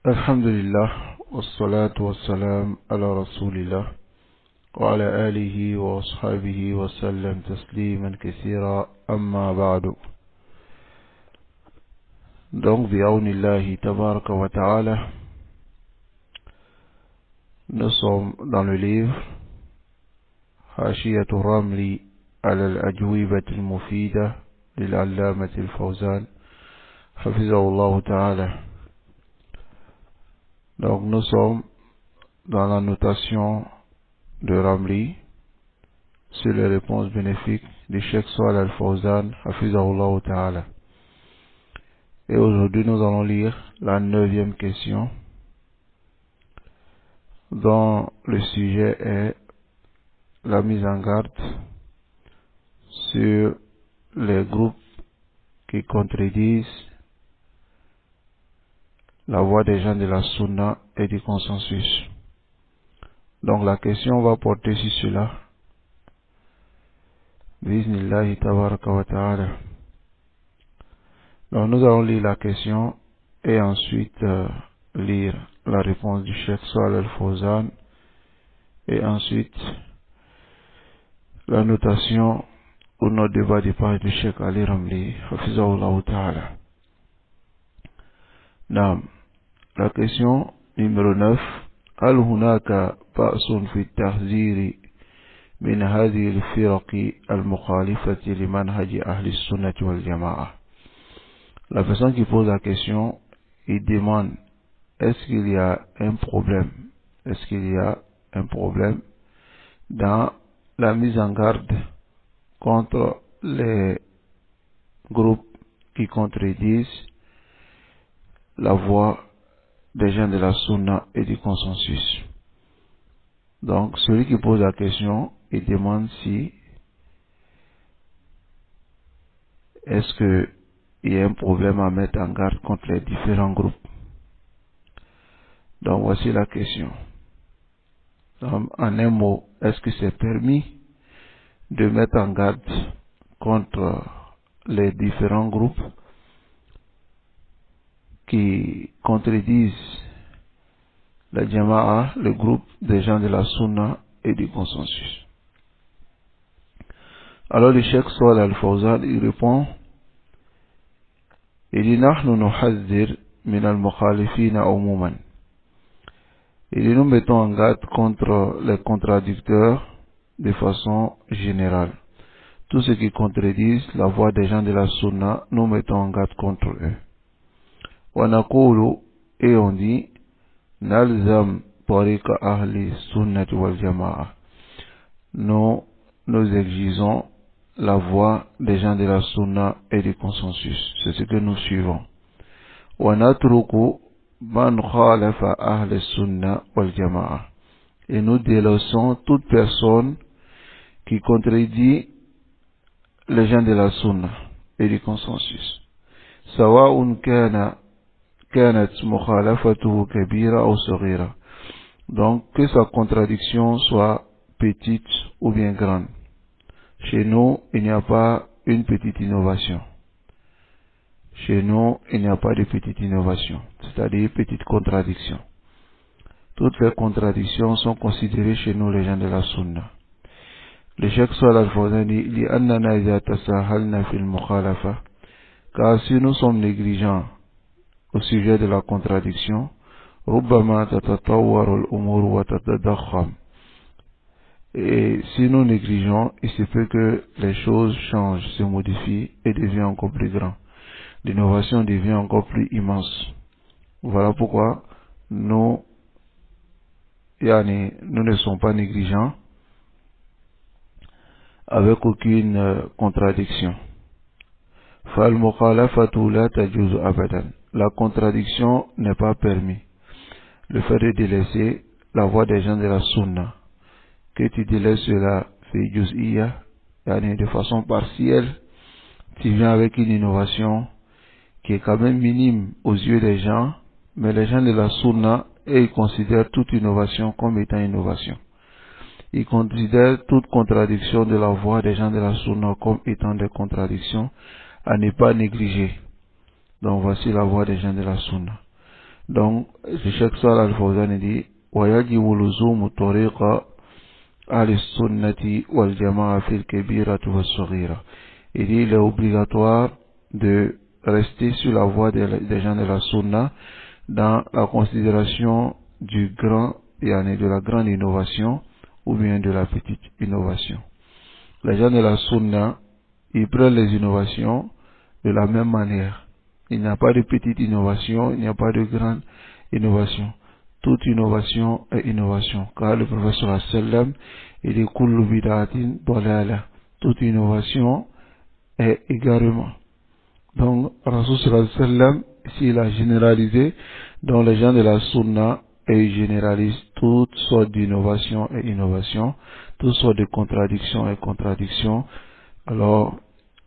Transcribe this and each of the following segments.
Alhamdulillah, wassalatu wassalam ala rasulillah, wa ala alihi wa ashabihi wa sallam tasliman kathira amma ba'du. Donc, bi'awnillahi tabaraka wa ta'ala, nous sommes dans le livre Hashiyatu Ramli ala al-ajwibati al-mufida lil-allamati al-Fawzan hafizahullah ta'ala. Donc nous sommes dans la notation de Ramli sur les réponses bénéfiques du Cheikh Salih Al-Fawzan hafizahullah ta'ala. Et aujourd'hui nous allons lire la 9e question dont le sujet est la mise en garde sur les groupes qui contredisent la voix des gens de la Sunna et du consensus. Donc la question va porter sur cela. Bismillahi tabaraka wa ta'ala. Donc nous allons lire la question et ensuite lire la réponse du Cheikh Salih Al-Fawzan et ensuite la notation ou notre débat du page du Cheikh Ali Ramli hafizahullah ta'ala. Naam. La question numéro 9. هل هناك بأس في التحذير من هذه الفرق المخالفة لمنهج أهل السنة والجماعة? La personne qui pose la question, il demande est-ce qu'il y a un problème? Est-ce qu'il y a un problème dans la mise en garde contre les groupes qui contredisent la voix des gens de la Sunna et du consensus? Donc, celui qui pose la question, il demande si est-ce qu'il y a un problème à mettre en garde contre les différents groupes. Donc, voici la question. Donc, en un mot, est-ce que c'est permis de mettre en garde contre les différents groupes qui contredisent la Jama'a, le groupe des gens de la Sunna et du consensus? Alors le Cheikh Salih Al-Fawzan, il répond, il dit nahnu nuhadhir min al-mukhalifina umuman. Il dit nous mettons en garde contre les contradicteurs de façon générale. Tous ceux qui contredisent la voix des gens de la Sunna, nous mettons en garde contre eux. Wa naqulu, et on dit nalzam tariqa ahli sunnati wal jama'a. Nous exigeons la voix des gens de la Sunna et du consensus. C'est ce que nous suivons. Wa natruku man khalafa ahli sunna wal jama'a. Et nous délaissons toute personne qui contredit les gens de la Sunna et du consensus. Sawa'un kanat mukhalafatuhu kabira ou saghira. Donc que sa contradiction soit petite ou bien grande. Chez nous, il n'y a pas une petite innovation. Chez nous, il n'y a pas de petite innovation, c'est-à-dire petite contradiction. Toutes les contradictions sont considérées chez nous les gens de la Sunna. Le Cheikh Salih Al-Fawzan dit لأننا إذا تساهلنا في المخالفة, car si nous sommes négligents au sujet de la contradiction, ربما تتطور الأمور وتتضخم. Et si nous négligeons, il se peut que les choses changent, se modifient et deviennent encore plus grands. L'innovation devient encore plus immense. Voilà pourquoi nous ne sommes pas négligents avec aucune contradiction. فالمخالفة لا تجوز أبدا. La contradiction n'est pas permis. Le fait de délaisser la voix des gens de la Sunna, que tu délaisses cela fait juz'iyya, de façon partielle, tu viens avec une innovation qui est quand même minime aux yeux des gens, mais les gens de la Sunna, ils considèrent toute innovation comme étant innovation. Ils considèrent toute contradiction de la voix des gens de la Sunna comme étant des contradictions à ne pas négliger. Donc voici la voix des gens de la Sunna. Donc, le Cheikh Salih Al-Fawzan dit ويجب لزوم طريقة أهل السنة والجماعة في الكبيرة والصغيرة. Il dit il est obligatoire de rester sur la voie des gens de la sunna dans la considération du grand, de la grande innovation ou bien de la petite innovation. Les gens de la sunna, ils prennent les innovations de la même manière. Il n'y a pas de petite innovation, il n'y a pas de grande innovation. Toute innovation est innovation. Car le professeur sallam, il dit kullu bid'atin dalala. Toute innovation est égarement. Donc, Rasul sallam, ici il a généralisé, donc les gens de la sunna, et ils généralisent toutes sortes d'innovation et innovation, toutes sortes de contradictions et contradictions. Alors,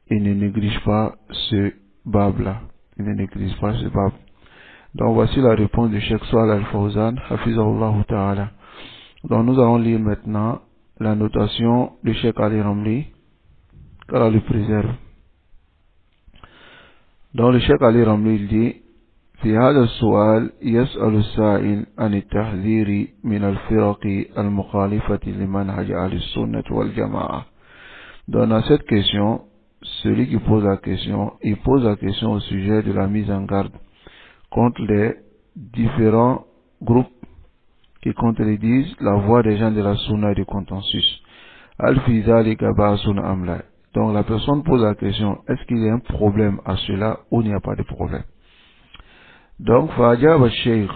ils ne négligent pas ce bab-là. Ils ne négligent pas ce bab. Donc voici la réponse du Cheikh Salih Al-Fawzan, Hafizahullah Ta'ala. Donc nous allons lire maintenant la notation du Cheikh Ali Ramli, qu'Allah le préserve. Donc le Cheikh Ali Ramli il dit في هذا السؤال يسأل السائل عن التحذير من الفرق المخالفة لمنهج أهل السنة والجماعة. Dans cette question, celui qui pose la question, il pose la question au sujet de la mise en garde contre les différents groupes qui contredisent la voix des gens de la sunna et du consensus. Donc la personne pose la question, est-ce qu'il y a un problème à cela ou il n'y a pas de problème? Donc فأجاب الشيخ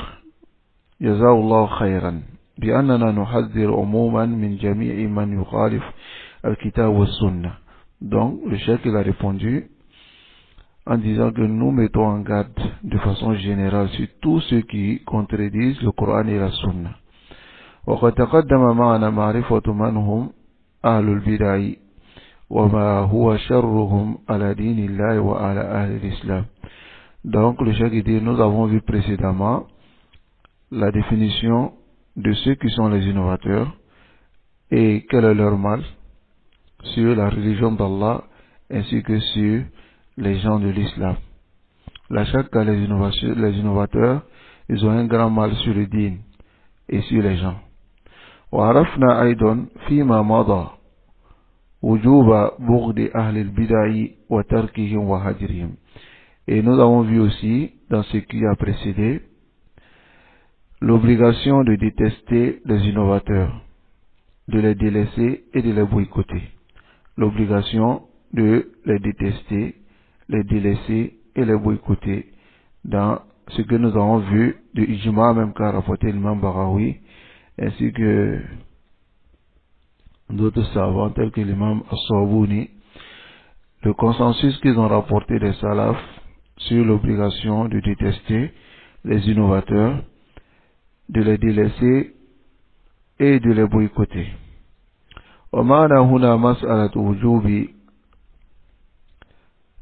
جزاه الله خيرا بأننا نحذر عموما من جميع من يخالف الكتاب والسنة. Donc le cheikh il a répondu en disant que nous mettons en garde de façon générale sur tous ceux qui contredisent le Coran et la Sunna. وقد تقدم معنا معرفة من هم أهل البدع وما هو شرهم على دين الله وعلى أهل الإسلام. Donc le cheikh dit, nous avons vu précédemment la définition de ceux qui sont les innovateurs et quel est leur mal sur la religion d'Allah ainsi que sur les gens de l'islam. La chaque cas, les innovateurs, ils ont un grand mal sur le dîn et sur les gens. وعرفنا أيضا فيما مضى وجوب بغض أهل البدع وتركهم وهجرهم. Et nous avons vu aussi, dans ce qui a précédé, l'obligation de détester les innovateurs, de les délaisser et de les boycotter. L'obligation de les détester, les délaisser et les boycotter dans ce que nous avons vu de Ijma, même qu'a rapporté l'imam Barawi, ainsi que d'autres savants tels que l'imam As-Sawbuni, le consensus qu'ils ont rapporté des salafs sur l'obligation de détester les innovateurs, de les délaisser et de les boycotter. ومعنا هنا مسألة وجوب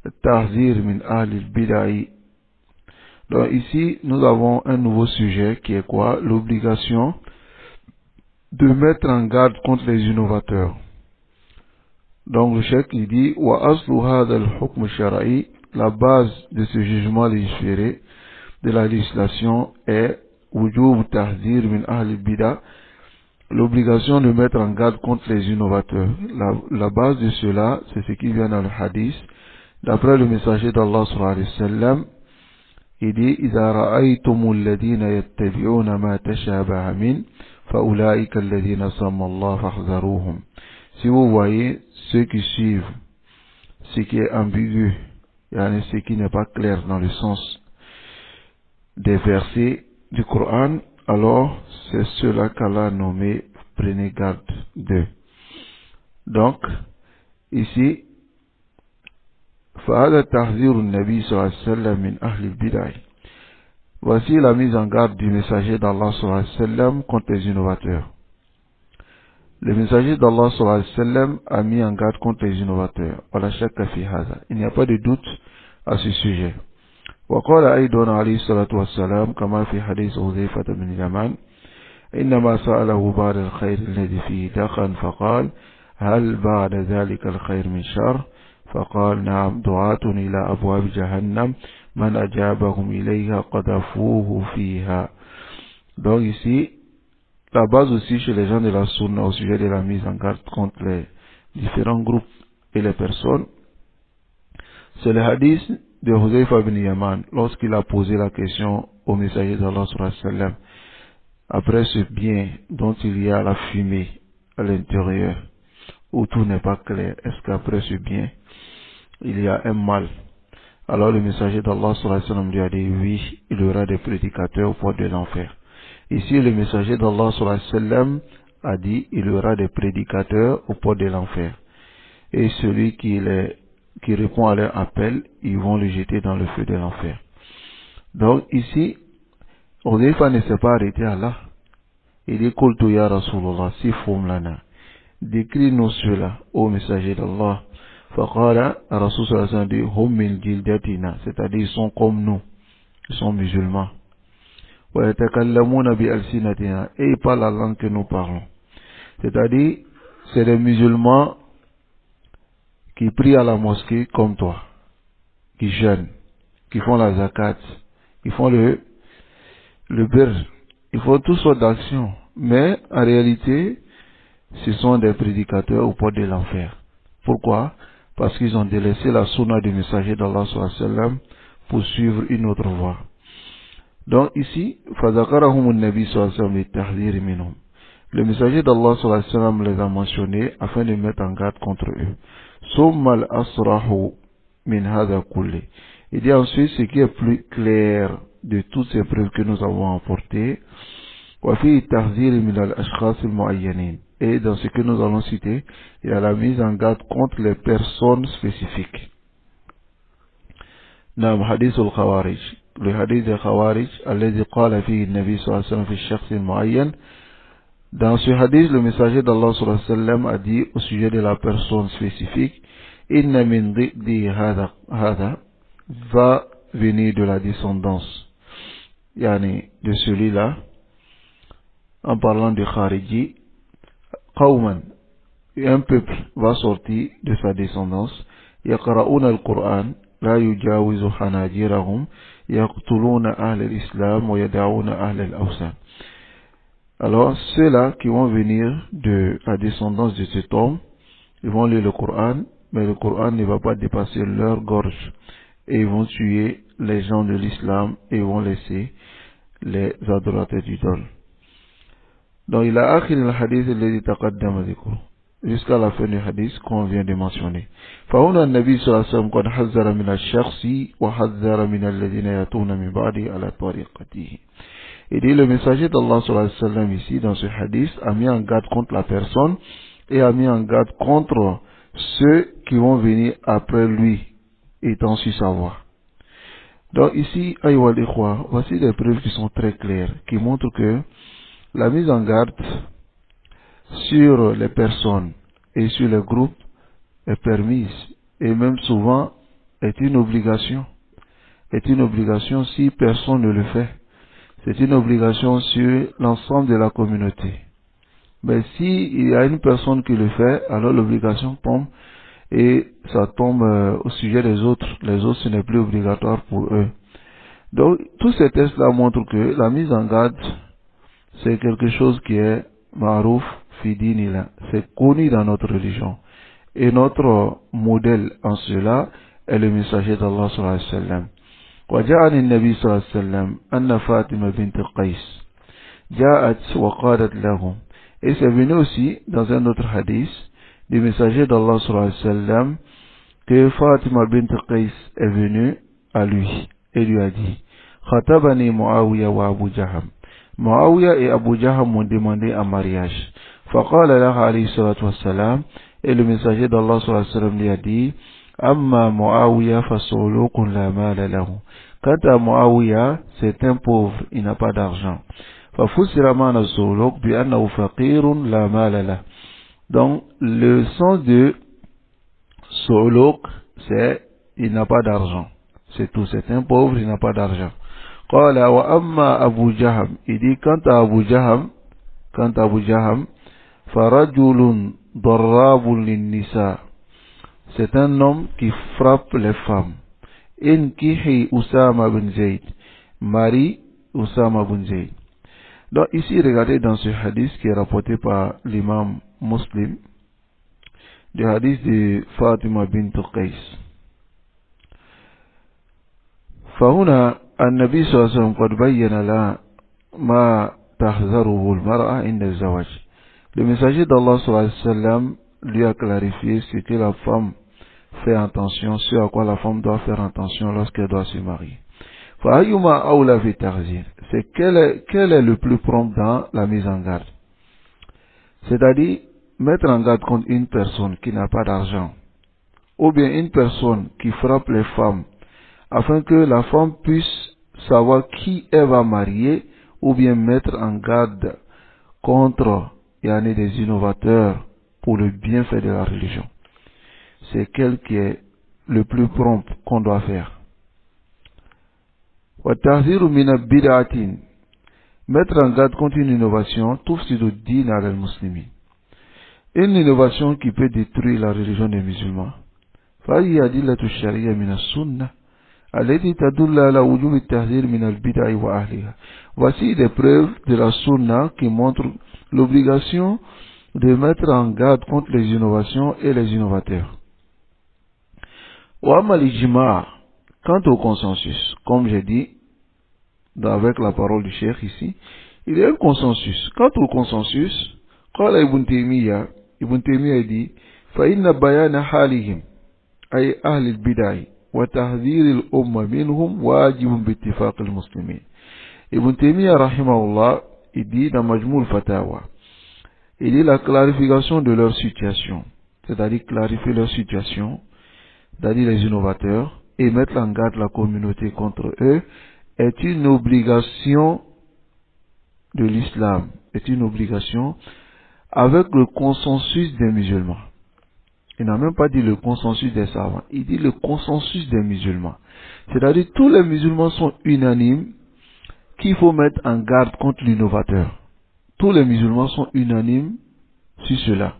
التحذير من أهل البدع. Donc ici, nous avons un nouveau sujet qui est quoi? L'obligation de mettre en garde contre les innovateurs. Donc le cheikh il dit وَأَصْلُ هَذَا الْحُكْمُ الشَّرْعِي, la base de ce jugement légiféré de la législation est وُجُوبُ التَّحْذِيرِ مِنْ أَهْلِ الْبِدَعِ, l'obligation de mettre en garde contre les innovateurs. La base de cela, c'est ce qui vient dans le hadith. D'après le messager d'Allah sallallahu alayhi wa sallam, il dit إِذَا رَأَيْتُمُ الَّذِينَ يَتَّبِعُونَ مَا تَشَابَهَ مِنْهُ فَأُولَٰئِكَ الَّذِينَ سَمَّى اللَّهُ فَاحْذَرُوهُمْ. Si vous voyez ceux qui suivent ce qui est ambigu, ce qui n'est pas clair dans le sens des versets du Coran, alors c'est cela qu'Allah a nommé, prenez garde d'eux. Donc, ici, فَهَذَا تَحْذِيرُ النَّبِي صلى الله عليه وسلم من أهل البدع. Voici la mise en garde du messager d'Allah sallallahu alayhi wa sallam contre les innovateurs. Le messager d'Allah sallallahu alayhi wa sallam a mis en garde contre les innovateurs. Il n'y a pas de doute à ce sujet. وقال أيضا عليه الصلاة والسلام كما في حديث حذيفة بن اليمان إنما سأله بعد الخير الذي فيه دخن فقال هل بعد ذلك الخير من شر فقال نعم دعاة إلى أبواب جهنم man ajabahum ilayha qadafuhu fiha. Donc ici, la base aussi chez les gens de la sunna au sujet de la mise en garde contre les différents groupes et les personnes, c'est le hadith de Huzaifa ibn Yaman lorsqu'il a posé la question au messager d'Allah sallallahu alayhi wa sallam après ce bien dont il y a la fumée à l'intérieur où tout n'est pas clair, est-ce qu'après ce bien il y a un mal? Alors le messager d'Allah sallallahu alayhi wa sallam lui a dit oui, il y aura des prédicateurs au port de l'enfer. Ici le messager d'Allah sallallahu alayhi wa sallam a dit il y aura des prédicateurs au port de l'enfer, et celui qui répond à leur appel, ils vont le jeter dans le feu de l'enfer. Donc ici, Hudayfa ne s'est pas arrêté à là. Il dit Qultu ya Rasulullah, si foum lana, décris-nous cela, ô messager d'Allah. Faqala, Rasul sallallahu alayhi wa sallam dit hum min jildatina, c'est-à-dire ils sont comme nous, ils sont musulmans. Wa yatakallamuna bi alsinatina, et ils parlent la langue que nous parlons. C'est-à-dire, c'est des musulmans qui prient à la mosquée comme toi, qui jeûnent, qui font la zakat, qui font le birr, ils font toutes sortes d'actions, mais en réalité, ce sont des prédicateurs au port de l'enfer. Pourquoi? Parce qu'ils ont délaissé la sunna du messager d'Allah sallallahu alayhi wa sallam pour suivre une autre voie. Donc ici, فَذَكَرَهُمُ النَّبِي صلى الله عليه وسلم لِلتَّحْذِيرِ مِنْهُمْ. Le messager d'Allah sallallahu alayhi wa sallam les a mentionnés afin de mettre en garde contre eux. ثُمَّ الْأَصْرَحُ مِنْ هَذَا كُلِّ. Il dit ensuite ce qui est plus clair de toutes ces preuves que nous avons apportées. وَفِي التَّحْذِيرِ مِنَ الْأَشْخَاصِ الْمُعَيَّنِينَ. Et dans ce que nous allons citer, il y a la mise en garde contre les personnes spécifiques. نعم حديث الخوارج. Le hadith des Khawarij, الذي قال فيه النبي صلى الله عليه وسلم في الشخص المعين. Dans ce hadith, le messager d'Allah sallallahu alayhi wa sallam a dit au sujet de la personne spécifique, Inna min ضِئْدِي هذا va venir de la descendance, yani de celui-là, en parlant de Khariji, qawman, un peuple va sortir de sa descendance, yaqra'una al-Qur'an, la yujawizu hanajirahum, yaqtuluna ahl al-Islam wa yada'una ahl al-Awsan. Alors, ceux-là qui vont venir de la descendance de cet homme, ils vont lire le Coran, mais le Coran ne va pas dépasser leur gorge. Et ils vont tuer les gens de l'islam et ils vont laisser les adorateurs d'idoles. Donc, il a akhir le hadith الذي تقدم ذكره, jusqu'à la fin du hadith qu'on vient de mentionner. فهنا النبي صلى الله عليه وسلم قد حذر من الشخص وحذر من الذين يأتون من بعده على طريقته. Il dit le messager d'Allah sallallahu alayhi wa sallam ici dans ce hadith a mis en garde contre la personne et a mis en garde contre ceux qui vont venir après lui étant sur sa voie. Donc ici, ayyuhal ikhwa, voici des preuves qui sont très claires, qui montrent que la mise en garde sur les personnes et sur les groupes est permise et même souvent est une obligation. Est une obligation si personne ne le fait. C'est une obligation sur l'ensemble de la communauté. Mais si il y a une personne qui le fait, alors l'obligation tombe et ça tombe au sujet des autres. Les autres, ce n'est plus obligatoire pour eux. Donc, tous ces tests-là montrent que la mise en garde, c'est quelque chose qui est ma'rouf fi dinina. C'est connu dans notre religion. Et notre modèle en cela est le messager d'Allah sallallahu alayhi wa sallam. وجاءني النبي صلى الله عليه وسلم أن فاطمة بنت قيس جاءت وقالت لهم. Et c'est venu aussi dans un autre hadith du messager d'Allah sallallahu alayhi wa sallam que Fatima bint Qais est venue à lui et lui a dit Khatabani Muawiya wa Abu Jaham. Muawiya et Abu Jaham m'ont demandé un mariage. Faqala laha alayhi salatu wa salam. Et le messager d'Allah sallallahu alayhi wa sallam lui a dit Amma Muawiya fasulukun la mala lahu. Quant à Muawiya, c'est un pauvre, il n'a pas d'argent. Fafusira mana suluk bi annahu faqirun la mala lahu. Donc, le sens de suluk, c'est il n'a pas d'argent. C'est tout, c'est un pauvre, il n'a pas d'argent. Qala wa amma Abu Jaham. Il dit quant à Abu Jaham, farajulun darrabun lin nisa. C'est un homme qui frappe les femmes. Inkihi Usama bin Zayd. Marie Usama bin Zayd. Donc ici, regardez dans ce hadith qui est rapporté par l'imam Muslim, le hadith de Fatima bint Qais. فهنا النبي صلى الله عليه وسلم قد بين لها ما تحذره المرأة عند الزواج. Le messager d'Allah sallallahu alayhi wa sallam lui a clarifié ce que la femme fait attention, ce à quoi la femme doit faire attention lorsqu'elle doit se marier. فأيما أولى في التحذير, c'est quel est le plus prompt dans la mise en garde. C'est-à-dire mettre en garde contre une personne qui n'a pas d'argent, ou bien une personne qui frappe les femmes, afin que la femme puisse savoir qui elle va marier, ou bien mettre en garde contre des innovateurs pour le bienfait de la religion. C'est quel qui est le plus prompt qu'on doit faire. Mettre en garde contre une innovation, tufsidu ad-din ala al-muslimin. Une innovation qui peut détruire la religion des musulmans. فهي أدلة الشريعة من السنة التي تدل على وجوب التحذير من البدع وأهلها. Voici des preuves de la sunna qui montrent l'obligation de mettre en garde contre les innovations et les innovateurs. وأما الإجماع, quant au consensus, comme j'ai dit avec la parole du cheikh ici, il y a un consensus. Quant au consensus, قال ابن تيمية dit فإن بيان حالهم أي أهل البدع وتحذير الأمة منهم واجب باتفاق المسلمين. Ibn Taymiyyah rahimahullah, il dit dans Majmou al-Fatawa, il dit la clarification de leur situation, c'est-à-dire clarifier leur situation, c'est-à-dire les innovateurs, et mettre en garde la communauté contre eux, est une obligation de l'islam, est une obligation avec le consensus des musulmans. Il n'a même pas dit le consensus des savants, il dit le consensus des musulmans. C'est-à-dire tous les musulmans sont unanimes qu'il faut mettre en garde contre l'innovateur. Tous les musulmans sont unanimes sur cela,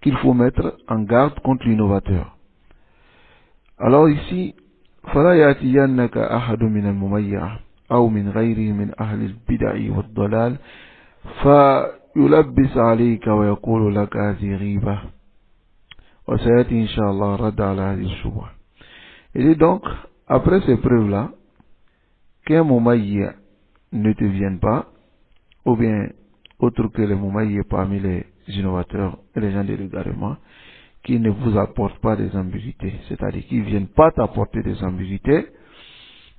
qu'il faut mettre en garde contre l'innovateur. Alors ici, فَلَا يَأْتِيَنَّكَ أَحَدٌ مِنَ الْمُمَيَّعِ أو من غيره من أهل البدع والضلال فيلبس عليك ويقول لك هذه غيبة وسيأتي إن شاء الله رد على هذه الشبهة. Et donc, après ces preuves-là, qu'un mumayya ne te vienne pas, ou bien autre que les mumayya parmi les innovateurs et les gens de l'égarement, qui ne vous apportent pas des ambiguïtés, c'est-à-dire qui ne viennent pas t'apporter des ambiguïtés,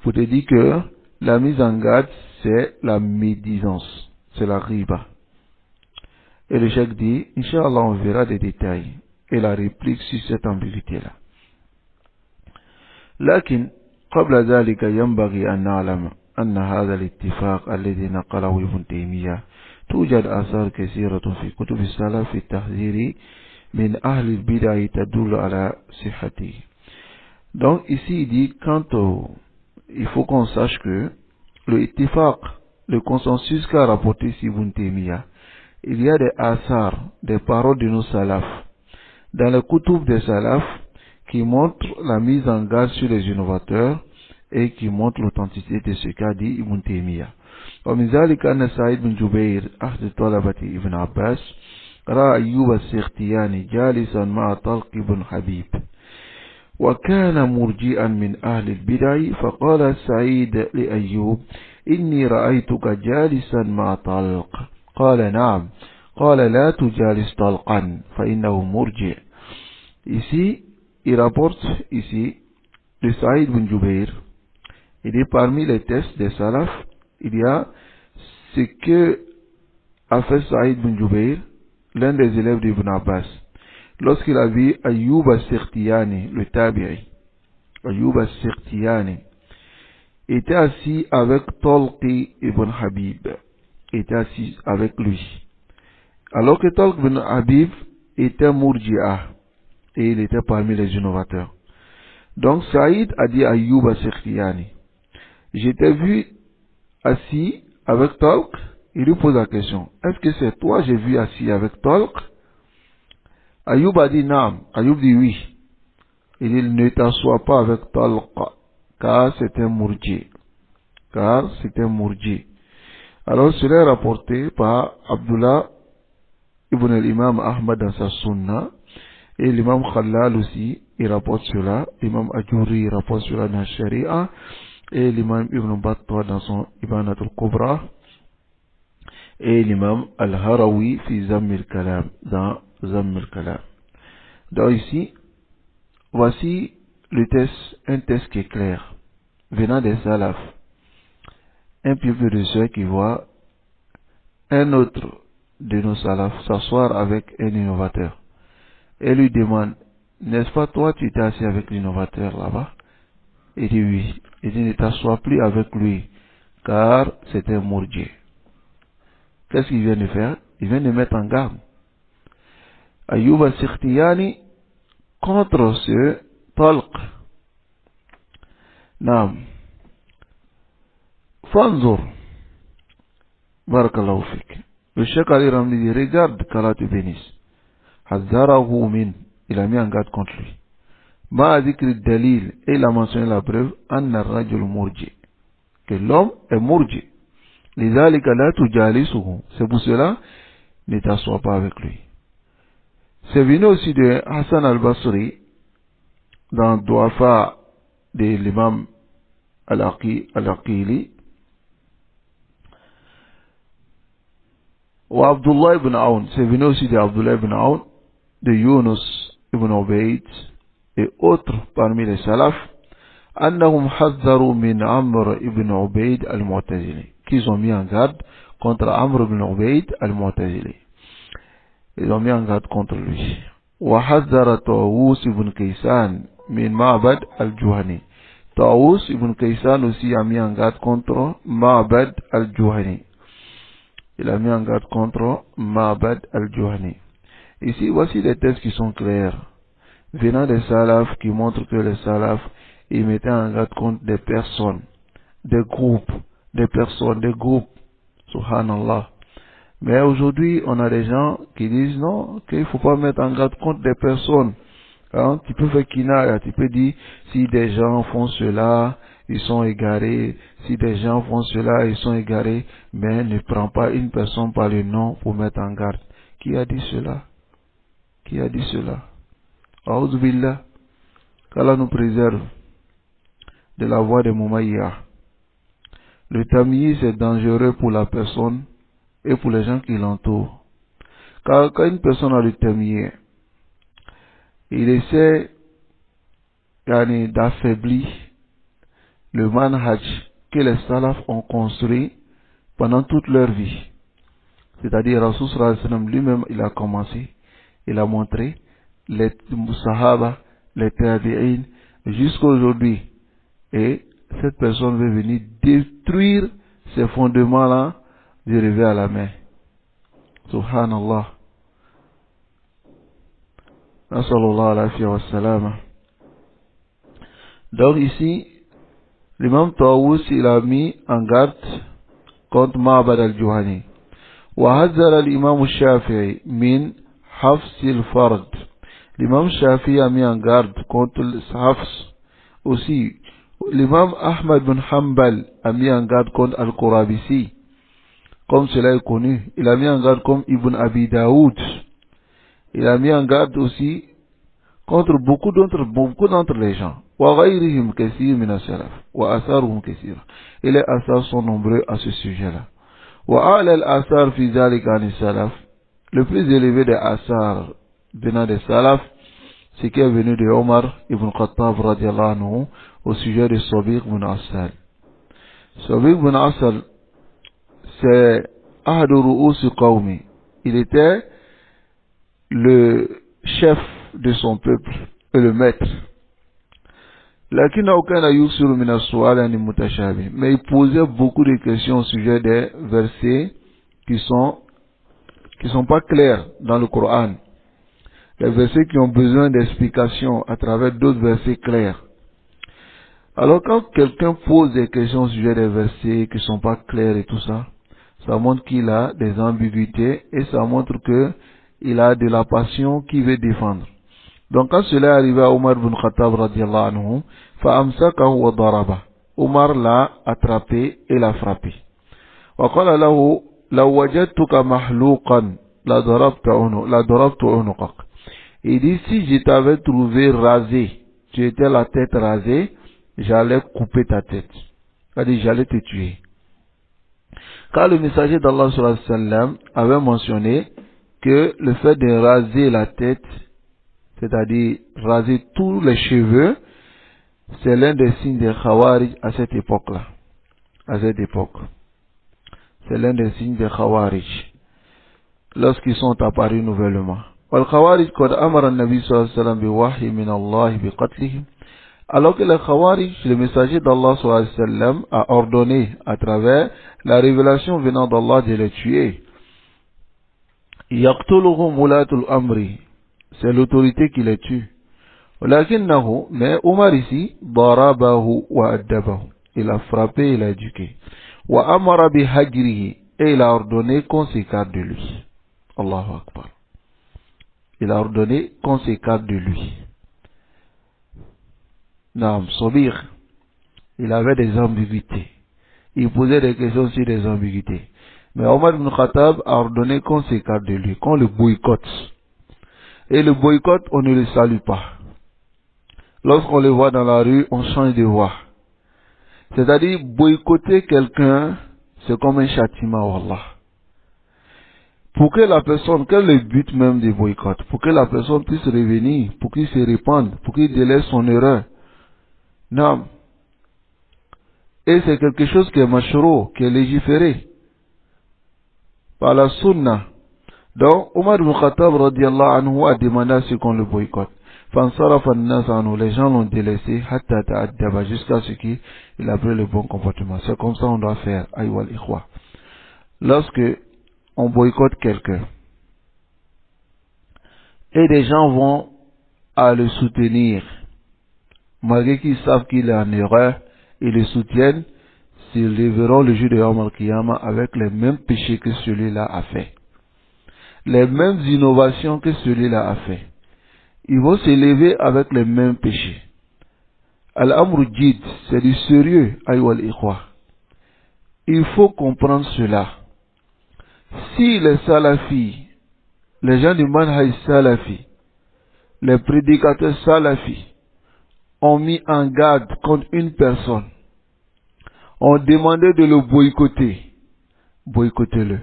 pour te dire que la mise en garde, c'est la médisance, c'est la riba. Et le cheikh dit, Inch'Allah, on verra des détails et la réplique sur cette ambiguïté-là. لكن قبل ذلك ينبغي أن نعلم أن هذا الاتفاق الذي نقله ابن تيمية توجد آثار كثيرة في كتب السلف في التحذير من أهل البدع تدل على صحته. Donc ici il dit il faut qu'on sache que le ittifaq, le consensus qu'a rapporté ici Ibn Taymiyyah, il y a des asars, des paroles de nos salafs, dans le kutub des salafs, qui montrent la mise en garde sur les innovateurs et qui montrent l'authenticité de ce qu'a dit Ibn Taymiyyah. ومن ذلك أن سعيد بن جبير أحد طلبة ابن عباس رأى أيوب السختياني جالسا مع طلق بن حبيب وكان مرجئا من أهل البدع فقال سعيد لأيوب إني رأيتك جالسا مع طلق قال نعم قال لا تجالس طلقا فإنه مرجئ. Ici, il rapporte ici de Saïd bin Jubayr. Il est parmi les tests des salafs, il y a ce que a fait Saïd bin Jubayr, l'un des élèves d'Ibn Abbas, lorsqu'il a vu Ayyub al-Sirtiyani, le tabi'i. Ayyub al-Sirtiyani était assis avec Talqi ibn Habib, était assis avec lui. Alors que Talq ibn Habib était Murji'ah, et il était parmi les innovateurs. Donc Saïd a dit à Ayyub al-Sirtiyani, je t'ai vu assis avec Talq. Il lui pose la question, est-ce que c'est toi j'ai vu assis avec Talq? Ayyub a dit non. Ayyub dit oui. Il dit, ne t'assois pas avec Talq. car c'est un mourji. Car c'est un mourji. Alors cela est rapporté par Abdullah ibn al-Imam Ahmad dans sa sunna, et l'imam Khalal aussi, il rapporte cela, l'imam Ajuri rapporte cela dans Sharia, et l'imam Ibn Battah dans son Ibanat al-Kubra, et l'imam Al-Harawi fi Zamm al-Kalam, dans Zamm al-Kalam. Donc ici, voici le test, un test qui est clair, venant des salafs. Un peuple de ceux qui voit un autre de nos salafs s'asseoir avec un innovateur et lui demande, n'est-ce pas toi tu t'es assis avec l'innovateur là-bas? Il dit oui. Il dit ne t'assois plus avec lui car c'est un mourji. Qu'est-ce qu'il vient de faire? Il vient de mettre en garde Ayyub al-Sikhtiyani contre ce talq. Naam. Fanzur. Barakallahu fik. Le Cheikh Ali Ramli dit, regarde qu'Allah te bénisse. Hazarahu min. Il a mis en garde contre lui. Ma zikri dalil. Et il a mentionné la preuve. Anna rajul murji. Que l'homme est murji. Lidhalika la tujalisuhu. C'est pour cela, ne t'assois pas avec lui. C'est venu aussi de Hassan al-Basri dans Duafa de l'imam al-Aqili. Ou Abdullah ibn Aoun. C'est venu aussi de Abdullah ibn Aoun, de Yunus ibn Ubayd et autres parmi les salafs. Annahum hadharu min Amr ibn Ubayd al-Mu'tazili. Qu'ils ont mis en garde contre Amr ibn Ubayd al-Mu'tazili. Ils ont mis en garde contre lui. Wa hadhara Tawus ibn Kaysan min Ma'bad al-Juhani. Tawus ibn Kaysan aussi a mis en garde contre Ma'bad al-Juhani. Il a mis en garde contre Ma'bad al-Juhani. Ici, voici des textes qui sont clairs, venant des salafs, qui montrent que les salafs, ils mettaient en garde contre des personnes, des groupes, des personnes, des groupes. Subhanallah. Mais aujourd'hui, on a des gens qui disent non, qu'il ne faut pas mettre en garde contre des personnes. Hein? Tu peux faire kinaya, tu peux dire, si des gens font cela, ils sont égarés. Si des gens font cela, ils sont égarés. Mais ne prends pas une personne par le nom pour mettre en garde. Qui a dit cela? Qui a dit cela? A'udhu billah. Qu'Allah nous préserve de la voie de Moumaïa. Le tamyi, c'est dangereux pour la personne et pour les gens qui l'entourent. Car quand une personne a le tamyi, il essaie d'affaiblir le manhaj que les salafs ont construit pendant toute leur vie. C'est-à-dire, Rasul sallallahu alayhi wa sallam lui-même, il a commencé, il a montré les sahaba, les tabi'in, jusqu'à aujourd'hui. Et cette personne veut venir détruire ces fondements-là du réveil à la main. Subhanallah. Nasallallahu alayhi wa sallam. Donc ici, l'imam Tawus, il a mis en garde contre Ma'bad al-Juhani. وحذر الإمام الشافعي من حفظ الفرد. L'imam Shafi'i a mis en garde contre le hafs. Aussi, l'imam Ahmad bin Hanbal a mis en garde contre Al-Qurabisi. Comme cela est connu, il a mis en garde comme Ibn Abi Daoud. Il a mis en garde aussi contre beaucoup d'entre les gens. وغيرهم كثير من السلف وآثارهم كثيرة. Et les asars sont nombreux à ce sujet-là. وأعلى الآثار في ذلك عن السلف. Le plus élevé des asars venant des salaf, c'est qui est venu de Omar ibn Khattab radiallahu anhu au sujet de Sabiq ibn Asal. Sabiq ibn Asal, c'est Ahadu Ru'us Qawmi. Il était le chef de son peuple et le maître. Lakin aucun yuksiru min as-su'al an mutashabih. Mais il posait beaucoup de questions au sujet des versets qui sont pas clairs dans le Coran. Les versets qui ont besoin d'explications à travers d'autres versets clairs. Alors quand quelqu'un pose des questions au sujet des versets qui sont pas clairs et tout ça, ça montre qu'il a des ambiguïtés et ça montre que il a de la passion qu'il veut défendre. Donc quand cela est arrivé à Omar ibn Khattab radiallahu anhu, فَأَمْسَكَهُ وَضَرَبَهُ, Omar l'a attrapé et l'a frappé. وقال له لو وجدتك محلوقا لضربت عنقك. Il dit si je t'avais trouvé rasé, tu étais la tête rasée, j'allais couper ta tête. C'est-à-dire j'allais te tuer. Car le messager d'Allah sallallahu alayhi wa sallam avait mentionné que le fait de raser la tête, c'est-à-dire raser tous les cheveux, c'est l'un des signes des Khawarij à cette époque-là. À cette époque. C'est l'un des signes des Khawarij lorsqu'ils sont apparus nouvellement. والخوارج قد أمر النبي صلى الله عليه وسلم بوحي من الله بقتلهم. Alors que les Khawarij, le messager d'Allah sallallahu alayhi wa sallam a ordonné à travers la révélation venant d'Allah de les tuer. يقتلهم ولاة الأمر, c'est l'autorité qui les tue. ولكنه, mais Omar ici, ضربه وأدبه, il a frappé et il a éduqué. وأمر بهجره, et il a ordonné qu'on s'écarte de lui. Allahu Akbar. Il a ordonné qu'on s'écarte de lui. Naam, Sobir, il avait des ambiguïtés. Il posait des questions sur des ambiguïtés. Mais Omar ibn Khattab a ordonné qu'on s'écarte de lui, qu'on le boycotte. Et le boycott, on ne le salue pas. Lorsqu'on le voit dans la rue, on change de voix. C'est-à-dire, boycotter quelqu'un, c'est comme un châtiment, wallah. Pour que la personne, quel est le but même du boycott? Pour que la personne puisse revenir, pour qu'il se répande, pour qu'il délaisse son erreur. Non. Et c'est quelque chose qui est mashro, qui est légiféré par la sunna. Donc, Omar ibn Khattab radiallahu anhu a demandé à ce qu'on le boycotte. Les gens l'ont délaissé jusqu'à ce qu'il a pris le bon comportement. C'est comme ça on doit faire. Aïwal ikhwa. Lorsque on boycotte quelqu'un et des gens vont à le soutenir, malgré qu'ils savent qu'il est en erreur, ils le soutiennent, s'ils le verront le jour de Yawm al-Qiyamah avec les mêmes péchés que celui-là a fait, les mêmes innovations que celui-là a fait. Ils vont s'élever avec les mêmes péchés. Al-Amru Jid, c'est du sérieux, aïwal ikhwa. Il faut comprendre cela. Si les salafis, les gens du manhaj salafi, les prédicateurs salafis, ont mis en garde contre une personne, ont demandé de le boycotter, boycottez-le.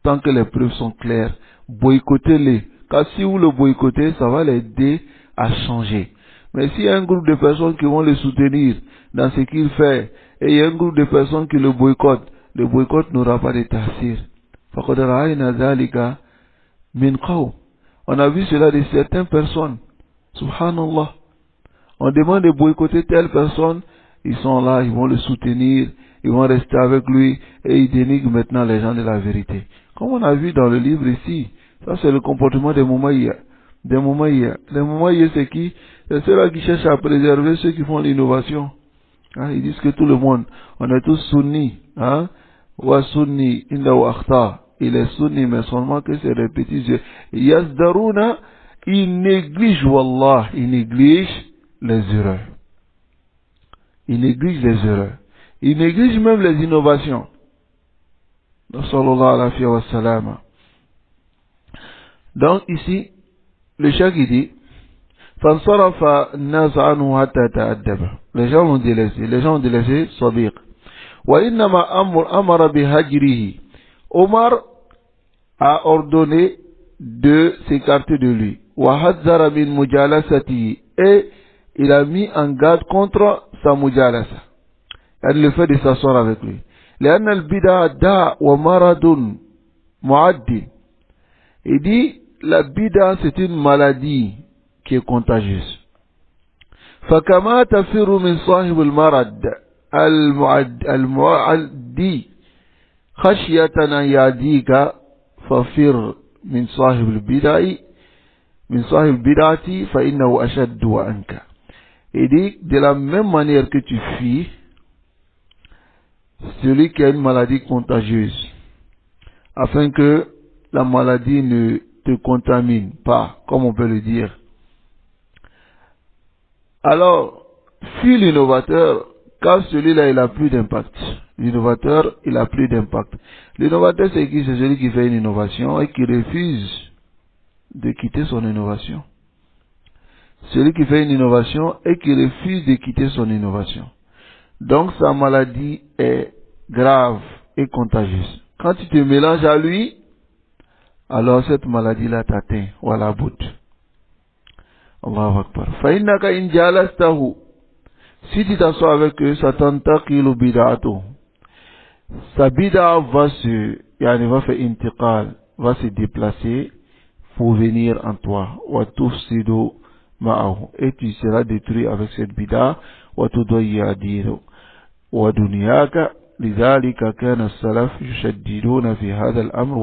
Tant que les preuves sont claires, boycottez-le. Car si vous le boycottez, ça va l'aider à changer. Mais s'il y a un groupe de personnes qui vont le soutenir dans ce qu'il fait, et il y a un groupe de personnes qui le boycott n'aura pas de tasir. On a vu cela de certaines personnes. Subhanallah. On demande de boycotter telle personne, ils sont là, ils vont le soutenir, ils vont rester avec lui, et ils dénigrent maintenant les gens de la vérité. Comme on a vu dans le livre ici, ça c'est le comportement des Moumaïa. Les Moumaïa c'est qui? C'est ceux-là qui cherchent à préserver ceux qui font l'innovation. Hein, ils disent que tout le monde, on est tous sunnis. Hein? Wa sunni inda wa akhta. Il est sunni, mais seulement que c'est des petits yeux. Yazdaruna, ils négligent, wallah, ils négligent les erreurs. Ils négligent les erreurs. Ils négligent même les innovations. Sallallahu alayhi wa sallam. Donc ici, le cheikh il dit, فانصرف الناس عنه حتى تأدب. Les gens ont délaissé Sadiq. وإنما أمر بهجره. Omar a ordonné de s'écarter de lui. وحذر من مجالسته. Et il a mis en garde contre sa mujalasa. Elle le fait de s'asseoir avec lui. لأن البدع داء ومرض معد. Il dit, la bid'a c'est une maladie qui est contagieuse. فكما تفر من صاحب المرض المعدي خشية أن يعديك ففر من صاحب البدعة فإنه أشد عنك. Il dit, de la même manière que tu fuis celui qui a une maladie contagieuse, afin que la maladie ne te contamine pas, comme on peut le dire. Alors, fut l'innovateur, car celui-là, il a plus d'impact. L'innovateur, il a plus d'impact. L'innovateur, c'est qui? C'est celui qui fait une innovation et qui refuse de quitter son innovation. Celui qui fait une innovation et qui refuse de quitter son innovation. Donc, sa maladie est grave et contagieuse. Quand tu te mélanges à lui, alors cette maladie-là t'atteint. Voilà, bout. Allahu Akbar. Fa'innaka in jalastahu. Si tu t'assois avec eux, ça tantaqilu bid'atu. Sa bid'a va faire intiqal, va se déplacer pour venir en toi. Wa tufsidu ma'ahu. Et tu seras détruit avec cette bid'a. Wa tudayya dinu. Wa dunyaka. لذلك كان السلف يشددون في هذا الأمر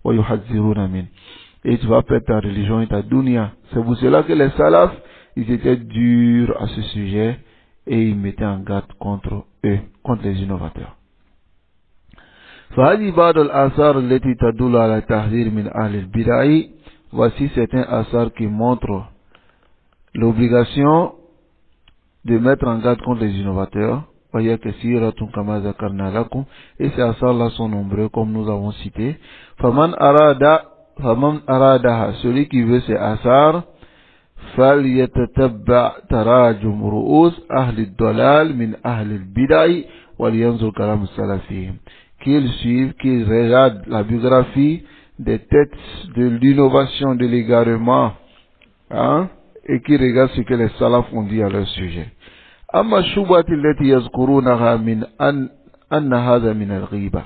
ويحذرون منه. Et tu vas perdre ta religion et ta dunya. C'est pour cela que les salafs, ils étaient durs à ce sujet et ils mettaient en garde contre eux, contre les innovateurs. فهذه بعض الآثار التي تدل على التحذير من أهل البدع. Voici certains asars qui montrent l'obligation de mettre en garde contre les innovateurs. Et ces asars-là sont nombreux comme nous avons cité. فمن أرادها, celui qui veut ces asars, فليتتبع تراجم رؤوس أهل الضلال من أهل البدع ولينظر كلام السلفيين. Qu'il suive, qu'il regarde la biographie des têtes de l'innovation, de l'égarement, hein, et qu'il regarde ce que les salafs ont dit à leur sujet. أما الشبهة التي يذكرونها من أن هذا من الغيبة.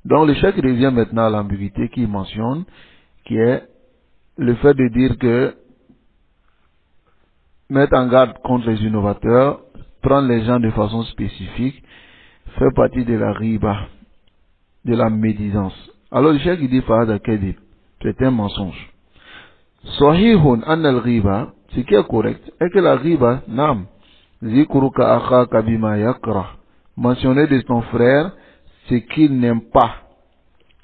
Donc le cheikh revient maintenant à l'ambiguïté qu'il mentionne, qui est le fait de dire que mettre en garde contre les innovateurs, prendre les gens de façon spécifique, fait partie de la riba, de la médisance. Alors le cheikh dit fahada kadhib, c'est un mensonge. Sahihun anna al-ghiba, ce qui est correct, est que la riba, nam, zikruka akhaka bima yakra, mentionner de ton frère ce qu'il n'aime pas.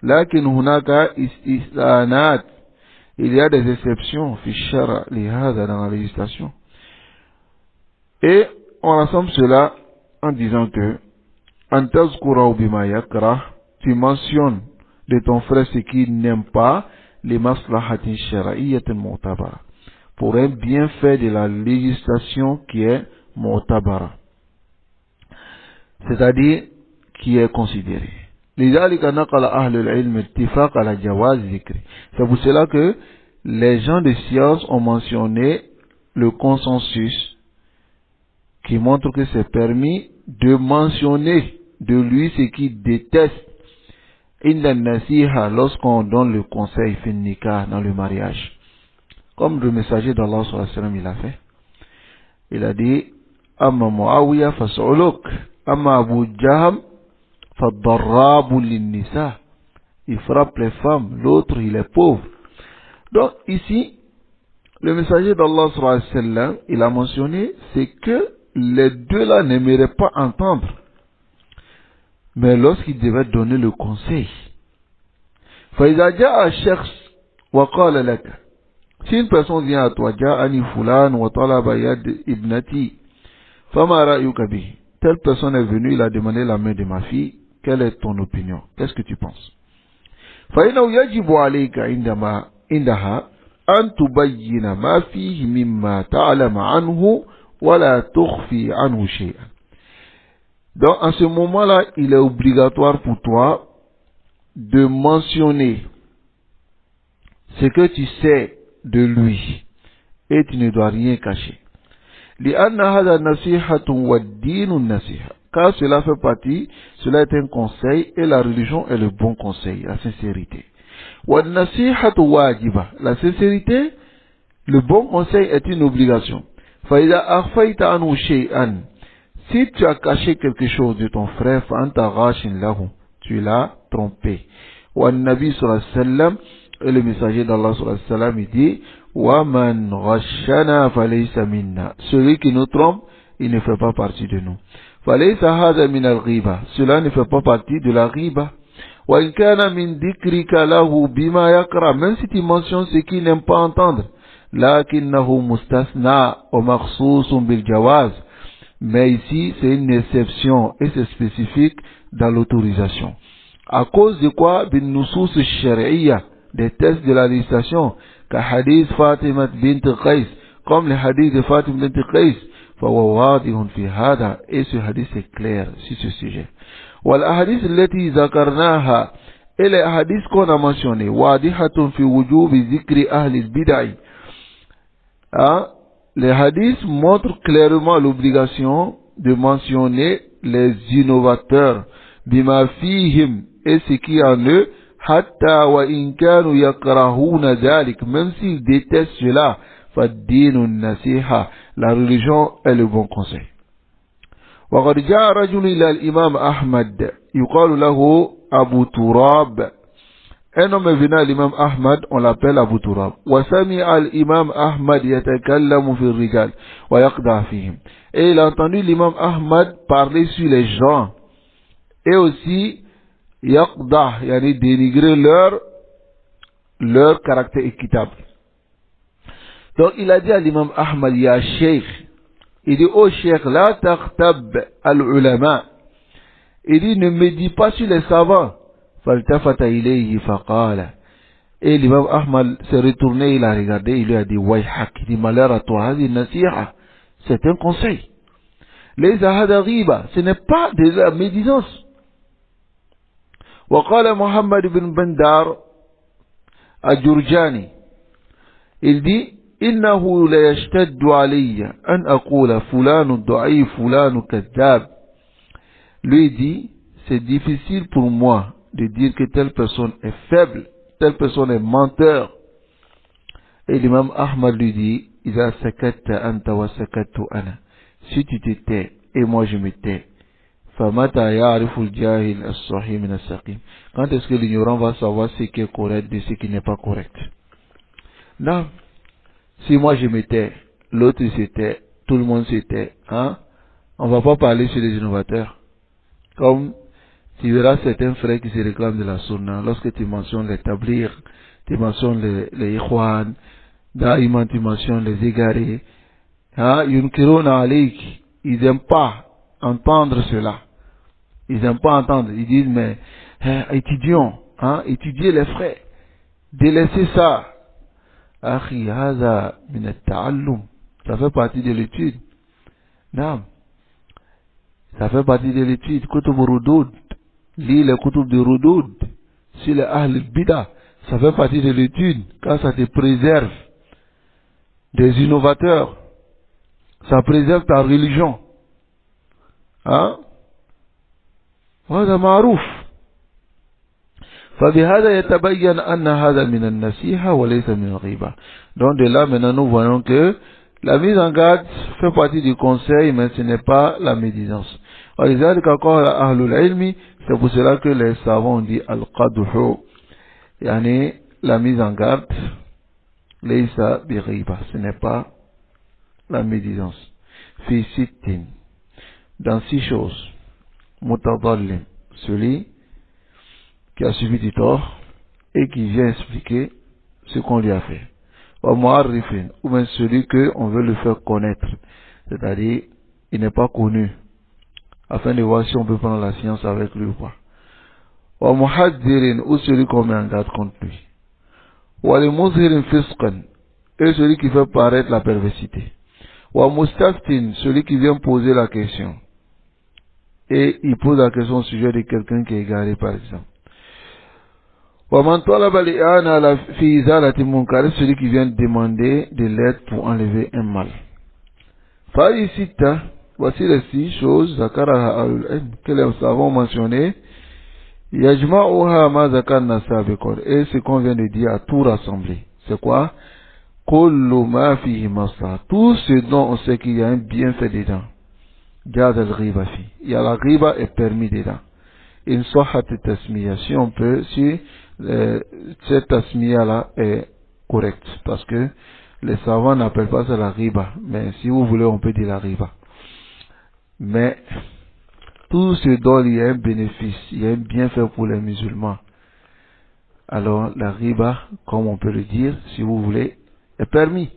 Lakin hunaka istisanat, il y a des exceptions fi shara li hada dans la législation. Et on rassemble cela en disant que antazkura bima yakra, tu mentionnes de ton frère ce qu'il n'aime pas, les maslahatin shar'iyyatin mu'tabara, pour un bienfait de la législation qui est mu'tabara, c'est-à-dire qui est considéré. لذلك نقل أهل العلم اتفاق على جواز ذكر. C'est pour cela que les gens de science ont mentionné le consensus qui montre que c'est permis de mentionner de lui ce qu'il déteste inda nasiha, lorsqu'on donne le conseil fin nikah, dans le mariage, comme le messager d'Allah sallallahu alayhi wa sallam il a fait. Il a dit amma Muawiya fas'uluk amma Abu Jahm fadarrabu linnisa, il frappe les femmes, l'autre il est pauvre. Donc ici le messager d'Allah sallallahu alayhi wa sallam il a mentionné c'est que les deux là n'aimeraient pas entendre. Mais lorsqu'il devait donner le conseil, فإذا جاء الشخص وقال لك, si une personne vient à toi, جاءني فلان وطلب يد ابنتي فما رأيك به, telle personne est venue, il a demandé la main de ma fille, quelle est ton opinion, qu'est-ce que tu penses? فإنه يجب عليك عندها أن تبين ما فيه مما تعلم عنه ولا تخفي عنه شيئا. Donc, en ce moment-là, il est obligatoire pour toi de mentionner ce que tu sais de lui et tu ne dois rien cacher. لأن هذا نصيحة والدين النصيحة. Car cela fait partie, cela est un conseil et la religion est le bon conseil, la sincérité. والنصيحة واجبة. La sincérité, le bon conseil est une obligation. فإذا أخفيت عنه شيئا, si tu as caché quelque chose de ton frère, tu l'as trompé. Nabi sallallahu alayhi wa sallam, et le messager d'Allah sallallahu alayhi wa sallam, il dit, وَمَنْ غَشَّنَا فَلَيْسَ مِنَّا. Celui qui nous trompe, il ne fait pas partie de nous. فَلَيْسَ هَذَا مِنَ الْغِيبَةِ. Cela ne fait pas partie de la riba. وَإِنْ كَانَ مِنْ ذِكْرِكَ لَهُ بِمَا يَكْرَهُ. Même si tu mentionnes ce qu'il n'aime pas entendre. لكنه مستثنى ومخصوص بالجواز. Mais ici, c'est une exception et c'est spécifique dans l'autorisation. À cause de quoi? بالنصوص الشرعية, des textes de la législation, كحديث فاطمة بنت قيس, comme le hadith de Fatima bint Qais, فهو واضح في هذا, et ce hadith est clair sur ce sujet. والأحاديث التي ذكرناها, et les hadiths qu'on a mentionnés, واضحة في وجوب ذكر أهل البدع. Les hadiths montrent clairement l'obligation de mentionner les innovateurs, bima fihim, et ce qui en eux, hatta wa in kanu yakrahuna dhalik, même s'ils détestent cela, fad-dinu nasiha, la religion est le bon conseil. وقد جاء رجل إلى الإمام أحمد يقال له أبو تراب. Un homme est venu à l'imam Ahmad, on l'appelle Abu Turab. وسمع الإمام أحمد يتكلم في الرجال ويقدح فيهم. Et il a entendu l'imam Ahmad parler sur les gens et aussi yaqdah, yani dénigrer leur caractère équitable. Donc il a dit à l'imam Ahmad, ya sheikh, il dit oh sheikh, la takhtab al-ulama, il dit ne médis pas sur les savants. فالتفت إليه فقال, et l'imam Ahmad s'est retourné, il a regardé, il lui a dit wayhak, il dit malheur à toi, هذه النصيحة, c'est un conseil. ليس هذا غيبة, ce n'est pas de la médisance. وقال محمد بن بندار الجرجاني, il dit إنه لا يشتد علي أن أقول فلان ضعيف فلان كذاب. Lui dit c'est difficile pour moi de dire que telle personne est faible, telle personne est menteur. Et l'imam Ahmad lui dit, Iza sakatta anta wa sakattu ana. Si tu te tais et moi je me tais, famata ya'rifu al-jahil as-sahih min as-saqim. Quand est-ce que l'ignorant va savoir ce qui est correct de ce qui n'est pas correct? Non. Si moi je me tais, l'autre se tait, tout le monde se tait, hein? On va pas parler sur les innovateurs. Comme tu verras certains frères qui se réclament de la sunna, lorsque tu mentionnes les tablighs, tu mentionnes les ikhwan, daïman tu mentionnes les égarés, yunkiruna alayk, ils n'aiment pas entendre cela. Ils n'aiment pas entendre. Ils disent, mais étudions, étudiez les frères, délaissez ça. Akhi, haza min at-ta'allum, ça fait partie de l'étude. Non. Ça fait partie de l'étude. Kutub Rudud, lis les kutub de Rudud sur les Ahl al-Bida, ça fait partie de l'étude, car ça te préserve des innovateurs, ça préserve ta religion. هذا معروف. فبهذا يتبين أن هذا من النصيحة وليس من الغيبة. Donc de là maintenant nous voyons que la mise en garde fait partie du conseil, mais ce n'est pas la médisance. C'est pour cela que les savants ont dit al-qadhu, yani la mise en garde, laysa bi ghiba, ce n'est pas la médisance. Fi sittin, dans 6 choses, mutadallim, celui qui a subi du tort et qui vient expliquer ce qu'on lui a fait. Wa mu'arrifin, ou bien celui que on veut le faire connaître, c'est-à-dire il n'est pas connu, afin de voir si on peut prendre la science avec lui ou pas. Wa muhaddirin, ou celui qu'on met en garde contre lui. Wa li muzhirin fisqan, et celui qui fait paraître la perversité. Wa mustaftin, celui qui vient poser la question. Et il pose la question au sujet de quelqu'un qui est égaré par exemple. Celui qui vient demander de l'aide pour enlever un mal. Voici les 6 choses que les savants mentionné. Et ce qu'on vient de dire à tout rassembler. C'est quoi? Tout ce dont on sait qu'il y a un bienfait dedans. Il y a la riba est permis dedans. Une sohat tasmiya, si on peut, si cette tasmiya là est correcte, parce que les savants n'appellent pas ça la riba, mais si vous voulez on peut dire la riba. Mais tout ce dont il y a un bénéfice, il y a un bienfait pour les musulmans, alors la riba, comme on peut le dire, si vous voulez, est permis.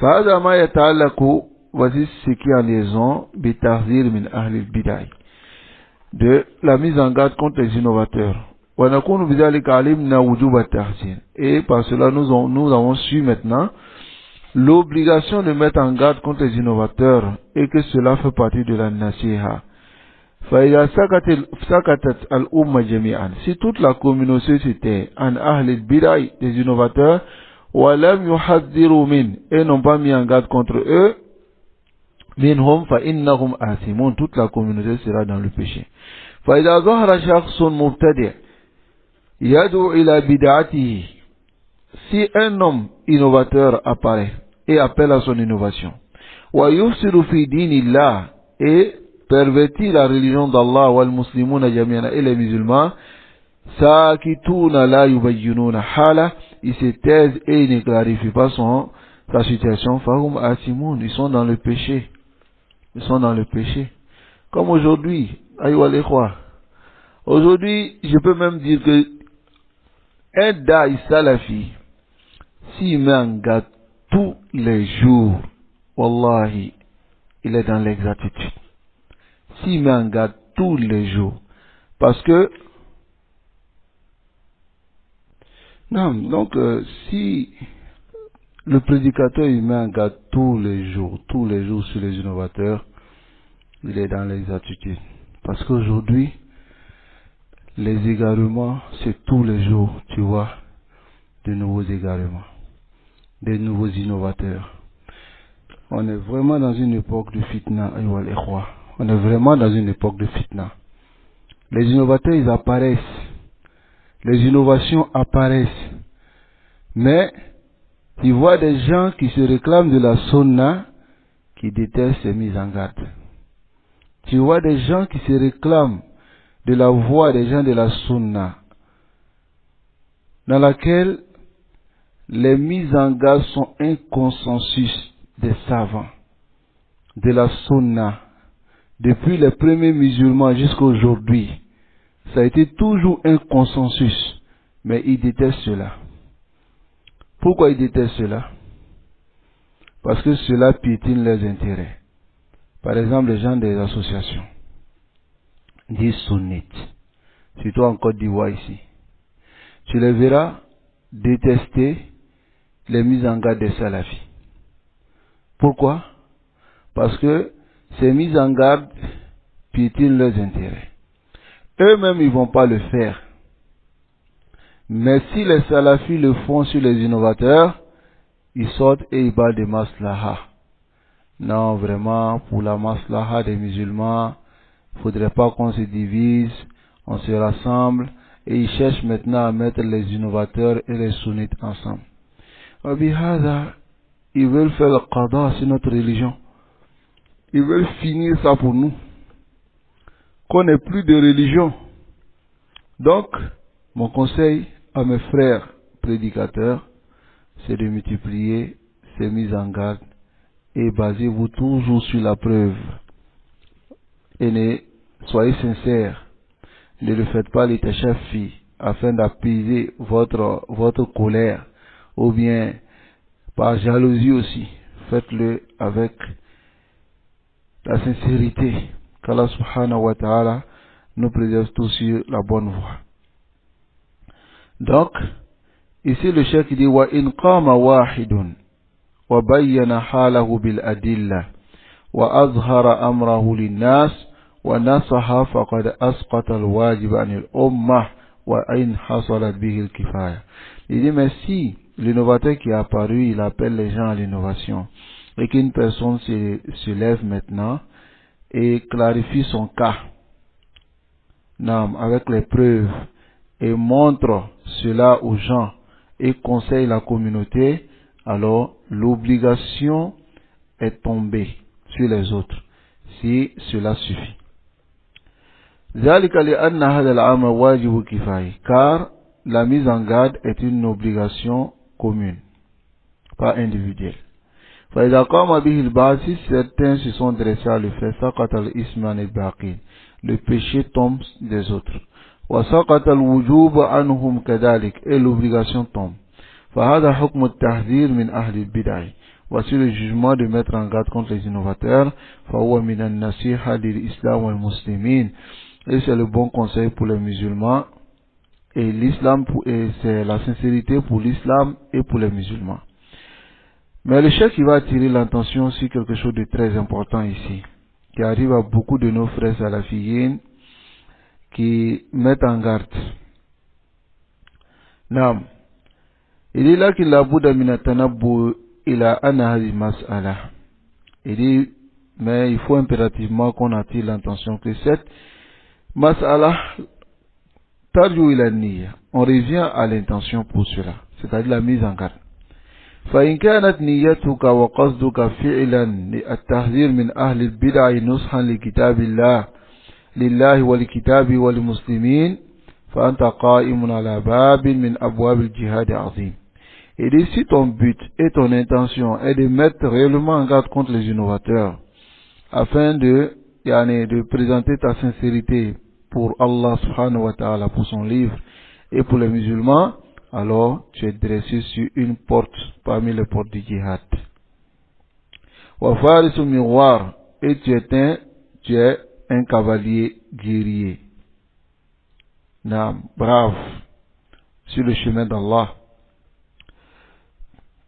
فهذا ما يتعلق voici ce qui est en liaison بتحذير من أهل البدع de la mise en garde contre les innovateurs. ونكون بذلك علمنا وجوب التحذير. Et par cela nous avons su maintenant l'obligation de mettre en garde contre les innovateurs et que cela fait partie de la nasiha. فإذا سكتت الأمة جميعا, si toute la communauté c'était en أهل البدع des innovateurs ولم يحذروا من et n'ont pas mis en garde contre eux, منهم فإنهم آثمون, toute la communauté sera dans le péché. فإذا ظهر شخص مبتدع يدعو إلى بدعته, si un homme innovateur apparaît et appelle à son innovation, ويفسد في دين الله, et pervertit la religion d'Allah wal muslimuna jami'an, et les musulmans, sakituna la yubayyinuna hala, ils se taisent et ils ne clarifient pas sa situation, fahum asimun, ils sont dans le péché. Ils sont dans le péché. Comme aujourd'hui, ayyuha al-ikhwa, aujourd'hui, je peux même dire que un da'i salafi, s'il met en garde tous les jours, wallahi, il est dans l'exactitude. S'il met en garde tous les jours, parce que non, donc si le prédicateur il met en garde tous les jours sur les innovateurs, il est dans l'exactitude. Parce qu'aujourd'hui, les égarements, c'est tous les jours, tu vois, de nouveaux égarements, des nouveaux innovateurs. On est vraiment dans une époque de fitna, ayyuha al-ikhwa. On est vraiment dans une époque de fitna. Les innovateurs, ils apparaissent. Les innovations apparaissent. Mais, tu vois des gens qui se réclament de la sunna, qui détestent ces mises en garde. Tu vois des gens qui se réclament de la voix des gens de la sunna, dans laquelle les mises en garde sont un consensus des savants, de la sunna. Depuis les premiers musulmans jusqu'à aujourd'hui, ça a été toujours un consensus, mais ils détestent cela. Pourquoi ils détestent cela? Parce que cela piétine leurs intérêts. Par exemple, les gens des associations, des sunnites, surtout en Côte d'Ivoire ici, tu les verras détester les mises en garde des salafis. Pourquoi? Parce que ces mises en garde piétinent leurs intérêts. Eux-mêmes, ils ne vont pas le faire. Mais si les salafis le font sur les innovateurs, ils sortent et ils parlent de maslaha. Non, vraiment, pour la maslaha des musulmans, il ne faudrait pas qu'on se divise, on se rassemble, et ils cherchent maintenant à mettre les innovateurs et les sunnites ensemble. Ils veulent faire le qada sur notre religion. Ils veulent finir ça pour nous. Qu'on n'ait plus de religion. Donc, mon conseil à mes frères prédicateurs, c'est de multiplier ces mises en garde et basez-vous toujours sur la preuve. Et soyez sincères. Ne le faites pas l'étachafi afin d'apaiser votre colère ou bien par jalousie aussi. Faites-le avec la sincérité, qu'Allah subhanahu wa ta'ala nous préserve tous sur la bonne voie. Donc, ici le cheikh dit wa in qama wahidun wa bayyana halahu bil adilla wa azhara amrahu linnas wa nasaha faqad asqata al wajib an al ummah wa in hasalat bihi al kifaya. Il dit mais si l'innovateur qui est apparu, il appelle les gens à l'innovation et qu'une personne se lève maintenant et clarifie son cas avec les preuves et montre cela aux gens et conseille la communauté, alors l'obligation est tombée sur les autres si cela suffit. ذلك لأن هذا الأمر واجب كفاية, car la mise en garde est une obligation commune, pas individuelle. فإذا قام به البعض, si certains se sont dressés à le faire, سقط الإثم عن الباقين, le péché tombe des autres. وسقط الوجوب عنهم كذلك, et l'obligation tombe. فهذا حكم التحذير من أهل البدع, Voici le jugement de mettre en garde contre les innovateurs. فَهُوَ مِنَ النَّصِيحَةِ لِلْإِسْلَامِ وَالْمُسْلِمِينَ. Et c'est le bon conseil pour les musulmans et l'islam, et c'est la sincérité pour l'islam et pour les musulmans. Mais le chef qui va attirer l'attention sur quelque chose de très important ici, qui arrive à beaucoup de nos frères salafiyyin qui mettent en garde. Naam. Il dit là qu'il la bouddha minatanabbu ila anna hadhihi mas'ala. Il dit, mais il faut impérativement qu'on attire l'attention que cette mas'ala tarju ila niyya. On revient à l'intention pour cela, c'est-à-dire la mise en garde. فإن كانت نيتك وقصدك فعلا للتحذير من أهل البدع نصحا لكتاب الله لله ولكتابه وللمسلمين فأنت قائم على باب من أبواب الجهاد عظيم. Et dit, si ton but et ton intention est de mettre réellement en garde contre les innovateurs afin de présenter ta sincérité pour Allah subhanahu wa ta'ala, pour son livre et pour les musulmans, alors tu es dressé sur une porte parmi les portes du djihad. Wa farisu miroir, et tu es un cavalier guerrier. Naam, brave, sur le chemin d'Allah.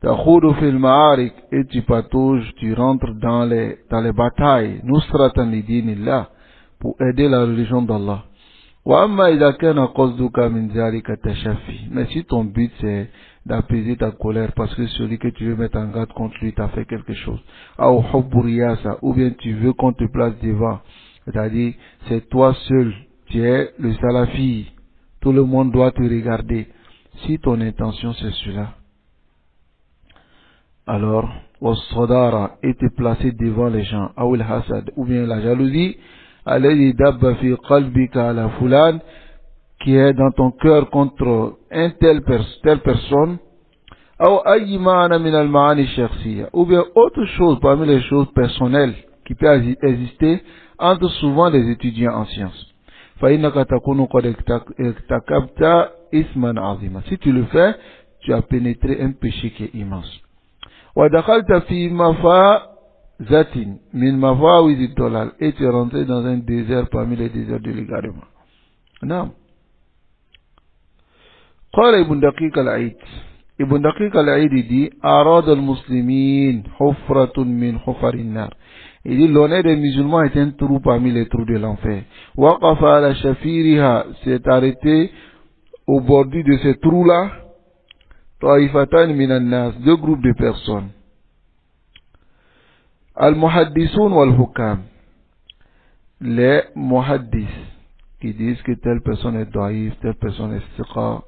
Takhudu fil ma'arik, et tu patauges, tu rentres dans les batailles, nusratan li dinillah, pour aider la religion d'Allah. Mais si ton but c'est d'apaiser ta colère parce que celui que tu veux mettre en garde contre lui t'a fait quelque chose, ou bien tu veux qu'on te place devant, c'est-à-dire c'est toi seul, tu es le salafi, tout le monde doit te regarder. Si ton intention c'est cela, alors et te placer devant les gens, ou bien la jalousie, qui est dans ton cœur contre telle personne, ou bien autre chose parmi les choses personnelles qui peut exister entre souvent les étudiants en sciences. Si tu le fais, tu as pénétré un péché qui est immense. Zatin, min mafawiz dolal, et tu es rentré dans un désert parmi les déserts de l'égarement. Non. Qala Ibn Daqiq al-Aid. Ibn Daqiq al-Aid dit, arad al-muslimin hufratun min hufarin nar. Il dit, l'honneur des musulmans est un trou parmi les trous de l'enfer. Waqafa ala shafiriha, s'est arrêté au bordure de ces trous-là, ta'ifatan minan nas, deux groupes de personnes. Al-Muhaddisun wal-Hukam, les muhaddis qui disent que telle personne est daïf, telle personne est siqa,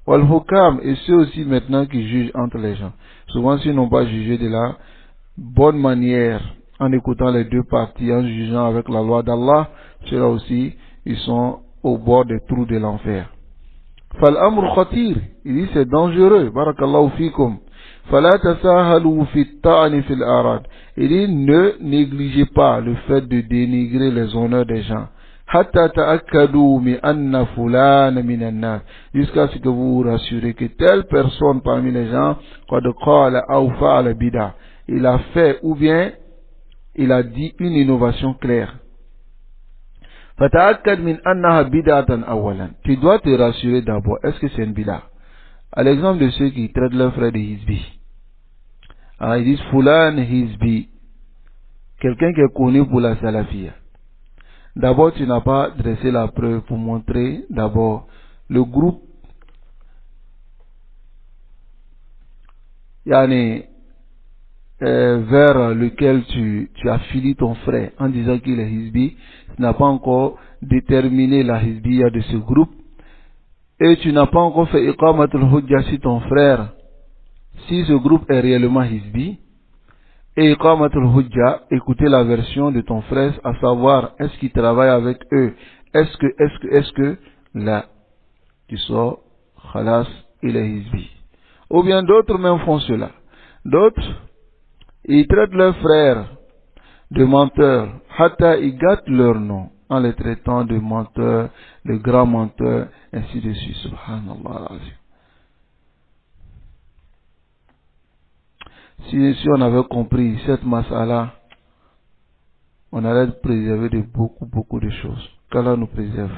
wal-Hukam, et ceux aussi maintenant qui jugent entre les gens. Souvent, s'ils n'ont pas jugé de la bonne manière, en écoutant les deux parties, en jugeant avec la loi d'Allah, ceux-là aussi, ils sont au bord des trous de l'enfer. Fal-Amr Khatir, il dit c'est dangereux, barakallahu fikum. Fala tasahalu fi ta'ni fil arad. Il dit ne négligez pas le fait de dénigrer les honneurs des gens. Hatta ta'akkadu mi anna fulana minan nas. Jusqu'à ce que vous vous rassurez que telle personne parmi les gens, qad qala aw fa'ala bid'a, il a fait ou bien il a dit une innovation claire. Fata'akkad min annaha bid'atan awalan. Tu dois te rassurer d'abord, est-ce que c'est une bid'a? À l'exemple de ceux qui traitent leurs frères de hizbi. Ils disent Fulan hizbi, quelqu'un qui est connu pour la salafia. D'abord, tu n'as pas dressé la preuve pour montrer d'abord le groupe vers lequel tu affilies ton frère en disant qu'il est hizbi. Tu n'as pas encore déterminé la hizbiya de ce groupe. Et tu n'as pas encore fait iqamatul hujja si ton frère, si ce groupe est réellement hizbi. Et iqamatul hujja, écouter la version de ton frère, à savoir, est-ce qu'il travaille avec eux? Est-ce que, là, tu sors, khalas, il est hizbi. Ou bien d'autres même font cela. D'autres, ils traitent leurs frères de menteurs, hatta ils gâtent leur nom, en les traitant de menteurs, de grands menteurs, ainsi de suite. Subhanallah. Si on avait compris cette mas'ala, on allait être préservé de beaucoup de choses. Qu'Allah nous préserve.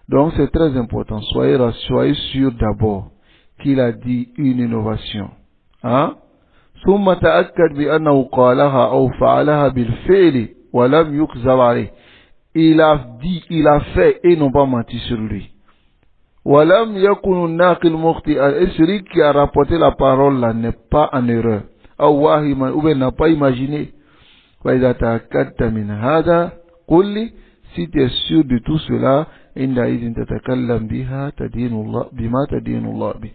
Donc c'est très important. Soyez sûr d'abord qu'il a dit une innovation. Hein? ثم تأكد بأنه قالها أو فعلها بالفعل ولم يكذب عليه. Il a dit, il a fait et non pas menti sur lui. ولم يكن الناقل مخطئا. Et celui qui a rapporté la parole là n'est pas en erreur. أو واهما ou bien n'a pas imaginé. وإذا تأكدت من هذا قل لي, si tu es sûr de tout cela, عندئذ تتكلم بها تدين الله بما تدين الله به.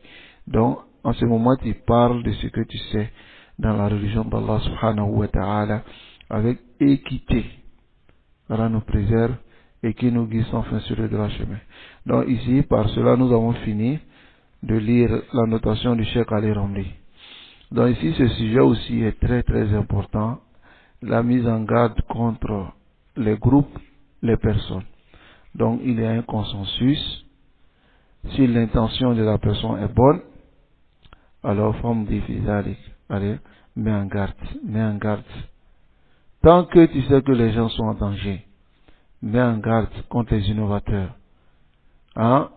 Donc en ce moment tu parles de ce que tu sais dans la religion d'Allah subhanahu wa ta'ala avec équité. Allah nous préserve et qui nous guide sans fin sur le droit chemin. Donc ici, par cela, nous avons fini de lire la notation du Cheikh Ali Ramli. Donc ici, ce sujet aussi est très important. La mise en garde contre les groupes, les personnes. Donc il y a un consensus. Si l'intention de la personne est bonne, alors forme difficile. Allez, mets en garde. Tant que tu sais que les gens sont en danger, mets en garde contre les innovateurs, hein,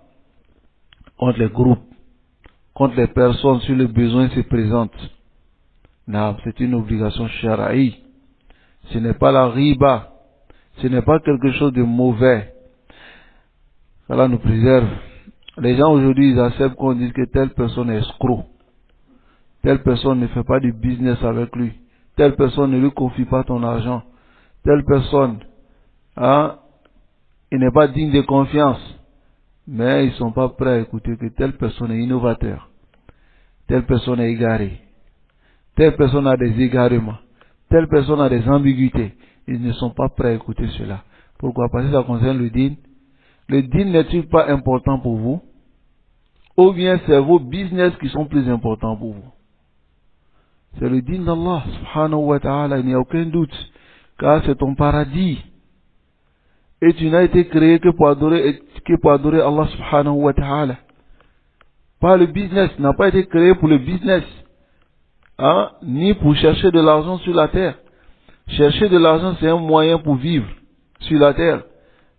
contre les groupes, contre les personnes si le besoin se présente. Non, c'est une obligation shara'i. Ce n'est pas la riba. Ce n'est pas quelque chose de mauvais. Allah nous préserve. Les gens aujourd'hui, ils acceptent qu'on dise que telle personne est escroc. Telle personne ne fait pas du business avec lui. Telle personne ne lui confie pas ton argent. Telle personne, hein, il n'est pas digne de confiance. Mais ils ne sont pas prêts à écouter que telle personne est innovateur. Telle personne est égarée. Telle personne a des égarements. Telle personne a des ambiguïtés. Ils ne sont pas prêts à écouter cela. Pourquoi? Parce que ça concerne le dîn. Le dîn n'est-il pas important pour vous? Ou bien c'est vos business qui sont plus importants pour vous? C'est le dîn d'Allah, subhanahu wa ta'ala, il n'y a aucun doute. Car c'est ton paradis. Et tu n'as été créé que pour adorer Allah subhanahu wa ta'ala. Pas le business, tu n'as pas été créé pour le business. Hein? Ni pour chercher de l'argent sur la terre. Chercher de l'argent, c'est un moyen pour vivre sur la terre.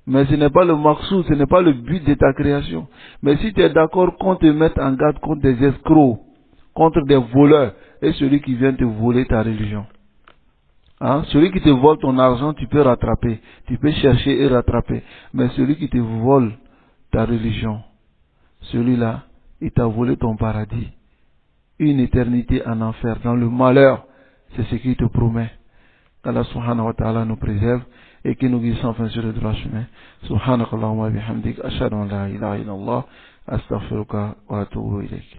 Mais ce n'est pas le maqsoud, ce n'est pas le but de ta création. Mais si tu es d'accord qu'on te mette en garde contre des escrocs, contre des voleurs, et celui qui vient te voler ta religion. Hein? Celui qui te vole ton argent, tu peux rattraper. Tu peux chercher et rattraper. Mais celui qui te vole ta religion, celui-là, il t'a volé ton paradis. Une éternité en enfer, dans le malheur. C'est ce qu'il te promet. qu'Allah subhanahu wa ta'ala nous préserve et qui nous guide sans fin sur le droit chemin. Subhanakallahumma bihamdik, ashhadu an la ilaha illallah, astaghfiruka wa atubu ilayk.